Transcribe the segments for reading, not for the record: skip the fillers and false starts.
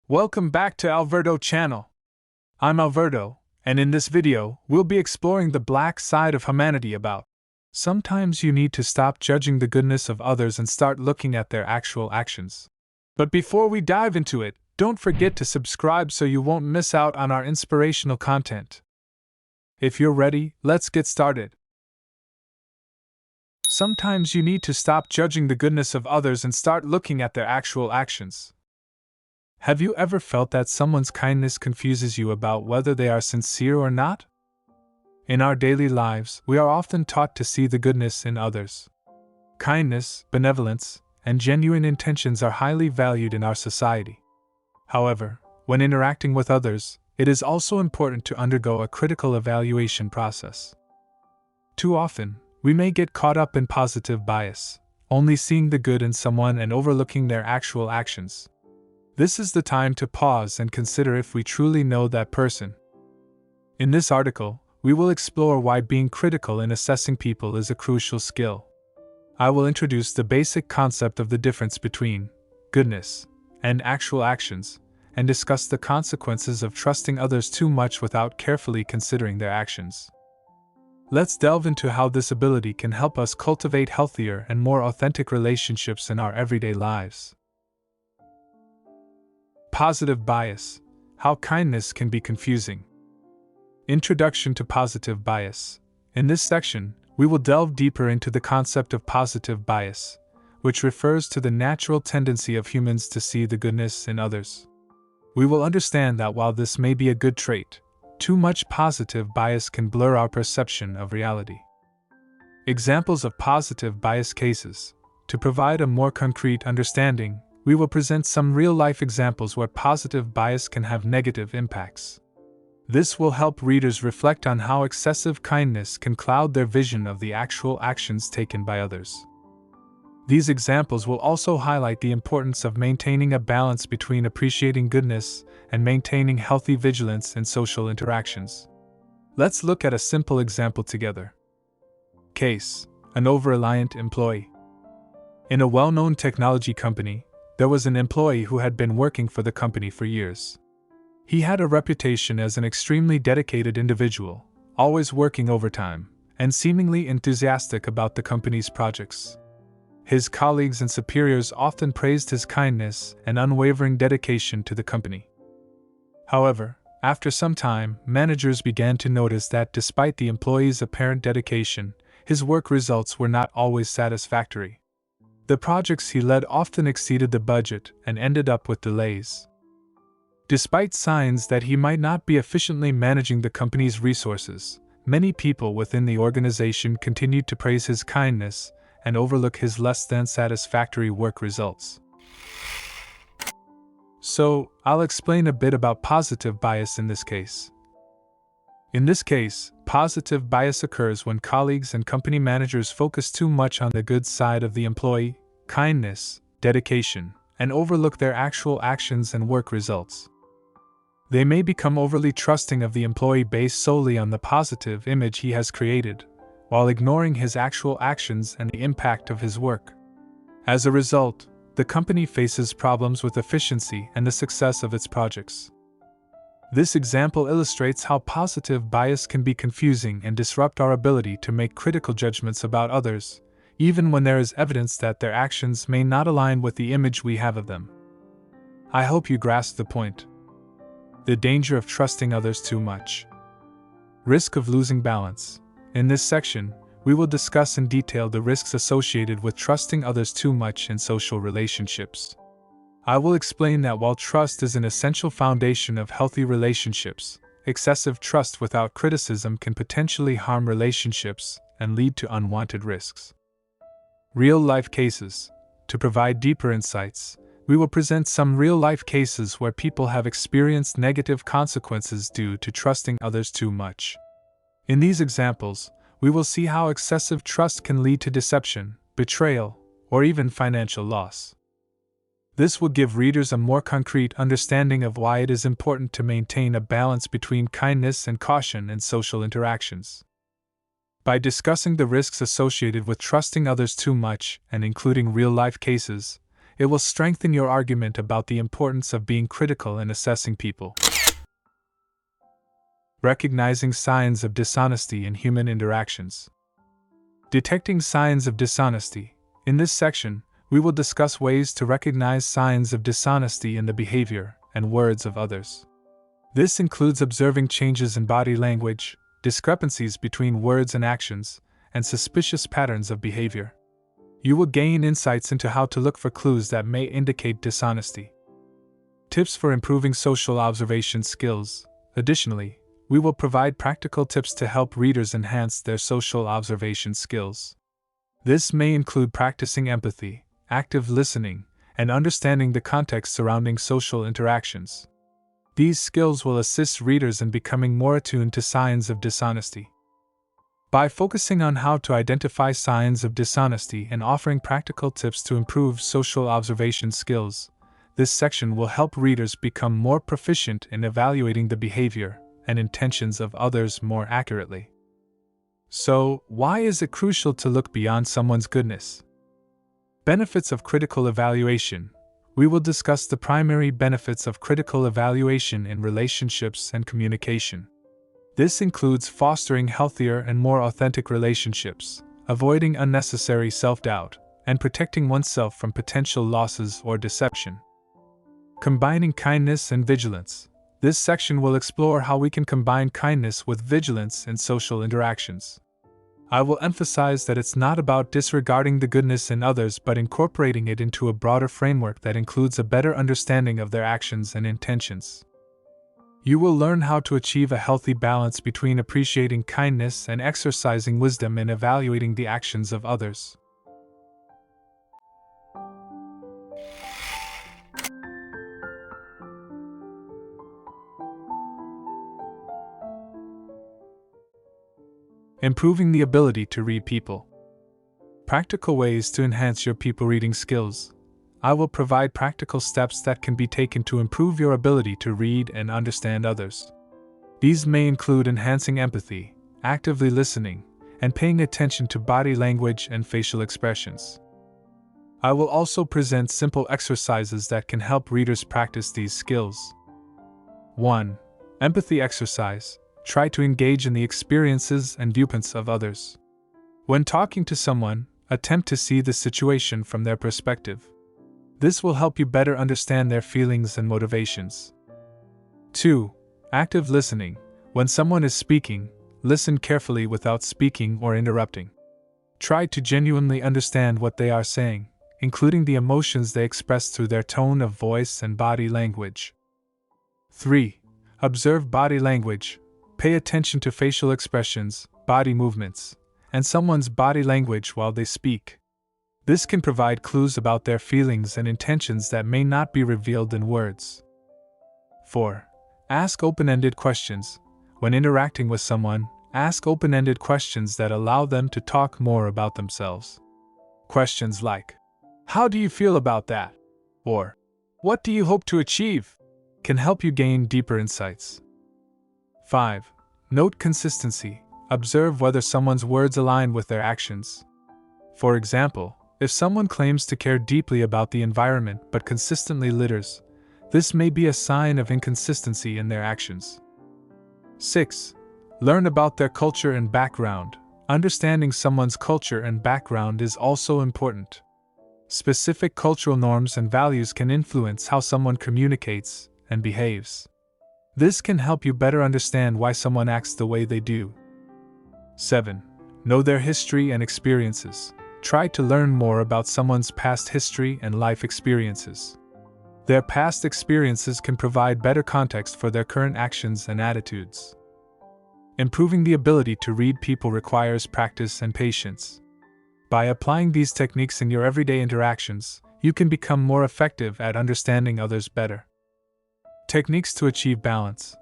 Welcome back to Alberto channel. I'm Alberto, and in this video, we'll be exploring the black side of humanity about. Sometimes you need to stop judging the goodness of others and start looking at their actual actions. But before we dive into it, don't forget to subscribe so you won't miss out on our inspirational content. If you're ready, let's get started. Sometimes you need to stop judging the goodness of others and start looking at their actual actions. Have you ever felt that someone's kindness confuses you about whether they are sincere or not? In our daily lives, we are often taught to see the goodness in others. Kindness, benevolence, and genuine intentions are highly valued in our society. However, when interacting with others, it is also important to undergo a critical evaluation process. Too often, we may get caught up in positive bias, only seeing the good in someone and overlooking their actual actions. This is the time to pause and consider if we truly know that person. In this article, we will explore why being critical in assessing people is a crucial skill. I will introduce the basic concept of the difference between goodness and actual actions, and discuss the consequences of trusting others too much without carefully considering their actions. Let's delve into how this ability can help us cultivate healthier and more authentic relationships in our everyday lives. Positive bias: how kindness can be confusing. Introduction to positive bias. In this section, we will delve deeper into the concept of positive bias, which refers to the natural tendency of humans to see the goodness in others. We will understand that while this may be a good trait, too much positive bias can blur our perception of reality. Examples of positive bias cases. To provide a more concrete understanding, we will present some real-life examples where positive bias can have negative impacts. This will help readers reflect on how excessive kindness can cloud their vision of the actual actions taken by others. These examples will also highlight the importance of maintaining a balance between appreciating goodness and maintaining healthy vigilance in social interactions. Let's look at a simple example together. Case: an over-reliant employee. In a well-known technology company, there was an employee who had been working for the company for years. He had a reputation as an extremely dedicated individual, always working overtime, and seemingly enthusiastic about the company's projects. His colleagues and superiors often praised his kindness and unwavering dedication to the company. However, after some time, managers began to notice that despite the employee's apparent dedication, his work results were not always satisfactory. The projects he led often exceeded the budget and ended up with delays. Despite signs that he might not be efficiently managing the company's resources, many people within the organization continued to praise his kindness and overlook his less than satisfactory work results. So, I'll explain a bit about positive bias in this case. In this case, positive bias occurs when colleagues and company managers focus too much on the good side of the employee, kindness, dedication, and overlook their actual actions and work results. They may become overly trusting of the employee based solely on the positive image he has created, while ignoring his actual actions and the impact of his work. As a result, the company faces problems with efficiency and the success of its projects. This example illustrates how positive bias can be confusing and disrupt our ability to make critical judgments about others, even when there is evidence that their actions may not align with the image we have of them. I hope you grasp the point. The danger of trusting others too much. Risk of losing balance. In this section, we will discuss in detail the risks associated with trusting others too much in social relationships. I will explain that while trust is an essential foundation of healthy relationships, excessive trust without criticism can potentially harm relationships and lead to unwanted risks. Real-life cases. To provide deeper insights, we will present some real-life cases where people have experienced negative consequences due to trusting others too much. In these examples, we will see how excessive trust can lead to deception, betrayal, or even financial loss. This will give readers a more concrete understanding of why it is important to maintain a balance between kindness and caution in social interactions. By discussing the risks associated with trusting others too much and including real-life cases, it will strengthen your argument about the importance of being critical and assessing people. Recognizing signs of dishonesty in human interactions. Detecting signs of dishonesty. In this section, we will discuss ways to recognize signs of dishonesty in the behavior and words of others. This includes observing changes in body language, discrepancies between words and actions, and suspicious patterns of behavior. You will gain insights into how to look for clues that may indicate dishonesty. Tips for improving social observation skills. Additionally, we will provide practical tips to help readers enhance their social observation skills. This may include practicing empathy, active listening, and understanding the context surrounding social interactions. These skills will assist readers in becoming more attuned to signs of dishonesty. By focusing on how to identify signs of dishonesty and offering practical tips to improve social observation skills, this section will help readers become more proficient in evaluating the behavior and intentions of others more accurately. So, why is it crucial to look beyond someone's goodness? Benefits of critical evaluation. We will discuss the primary benefits of critical evaluation in relationships and communication. This includes fostering healthier and more authentic relationships, avoiding unnecessary self-doubt, and protecting oneself from potential losses or deception. Combining kindness and vigilance. This section will explore how we can combine kindness with vigilance in social interactions. I will emphasize that it's not about disregarding the goodness in others but incorporating it into a broader framework that includes a better understanding of their actions and intentions. You will learn how to achieve a healthy balance between appreciating kindness and exercising wisdom in evaluating the actions of others. Improving the ability to read people. Practical ways to enhance your people reading skills. I will provide practical steps that can be taken to improve your ability to read and understand others. These may include enhancing empathy, actively listening, and paying attention to body language and facial expressions. I will also present simple exercises that can help readers practice these skills. 1. Empathy exercise. Try to engage in the experiences and viewpoints of others. When talking to someone, attempt to see the situation from their perspective. This will help you better understand their feelings and motivations. 2. Active listening. When someone is speaking, listen carefully without speaking or interrupting. Try to genuinely understand what they are saying, including the emotions they express through their tone of voice and body language. 3. Observe body language. Pay attention to facial expressions, body movements, and someone's body language while they speak. This can provide clues about their feelings and intentions that may not be revealed in words. 4. Ask open-ended questions. When interacting with someone, ask open-ended questions that allow them to talk more about themselves. Questions like, "How do you feel about that?" or "What do you hope to achieve?" can help you gain deeper insights. 5. Note consistency. Observe whether someone's words align with their actions. For example, if someone claims to care deeply about the environment but consistently litters, this may be a sign of inconsistency in their actions. 6. Learn about their culture and background. Understanding someone's culture and background is also important. Specific cultural norms and values can influence how someone communicates and behaves. This can help you better understand why someone acts the way they do. 7. Know their history and experiences. Try to learn more about someone's past history and life experiences. Their past experiences can provide better context for their current actions and attitudes. Improving the ability to read people requires practice and patience. By applying these techniques in your everyday interactions, you can become more effective at understanding others better. Techniques to achieve balance.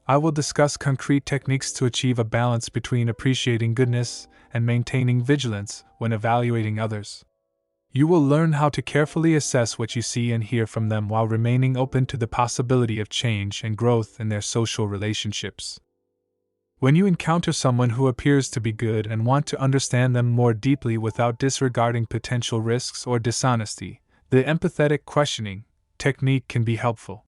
I will discuss concrete techniques to achieve a balance between appreciating goodness and maintaining vigilance when evaluating others. You will learn how to carefully assess what you see and hear from them while remaining open to the possibility of change and growth in their social relationships. When you encounter someone who appears to be good and want to understand them more deeply without disregarding potential risks or dishonesty, The empathetic questioning technique can be helpful.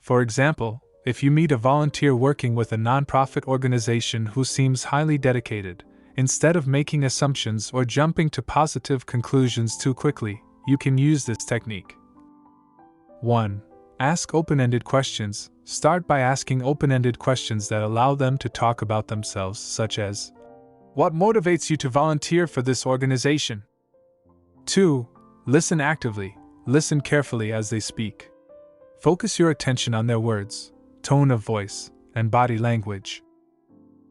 For example, if you meet a volunteer working with a nonprofit organization who seems highly dedicated, instead of making assumptions or jumping to positive conclusions too quickly, you can use this technique. 1. Ask open-ended questions. Start by asking open-ended questions that allow them to talk about themselves, such as, "What motivates you to volunteer for this organization?" 2. Listen actively. Listen carefully as they speak. Focus your attention on their words, tone of voice, and body language.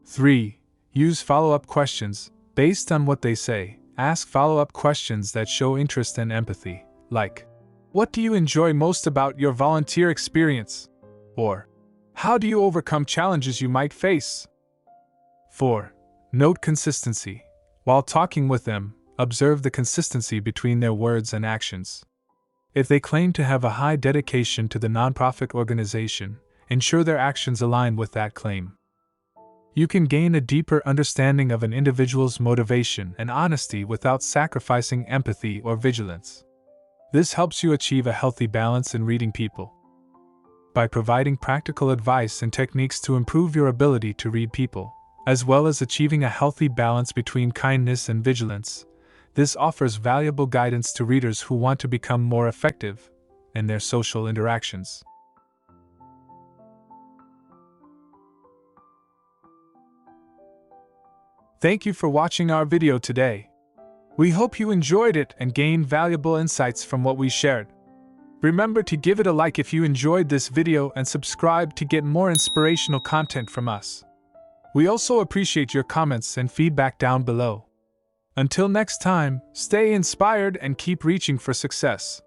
3. Use follow-up questions. Based on what they say, ask follow-up questions that show interest and empathy, like, "What do you enjoy most about your volunteer experience?" Or, "How do you overcome challenges you might face?" 4. Note consistency. While talking with them, observe the consistency between their words and actions. If they claim to have a high dedication to the nonprofit organization, ensure their actions align with that claim. You can gain a deeper understanding of an individual's motivation and honesty without sacrificing empathy or vigilance. This helps you achieve a healthy balance in reading people. By providing practical advice and techniques to improve your ability to read people, as well as achieving a healthy balance between kindness and vigilance, this offers valuable guidance to readers who want to become more effective in their social interactions. Thank you for watching our video today. We hope you enjoyed it and gained valuable insights from what we shared. Remember to give it a like if you enjoyed this video and subscribe to get more inspirational content from us. We also appreciate your comments and feedback down below. Until next time, stay inspired and keep reaching for success.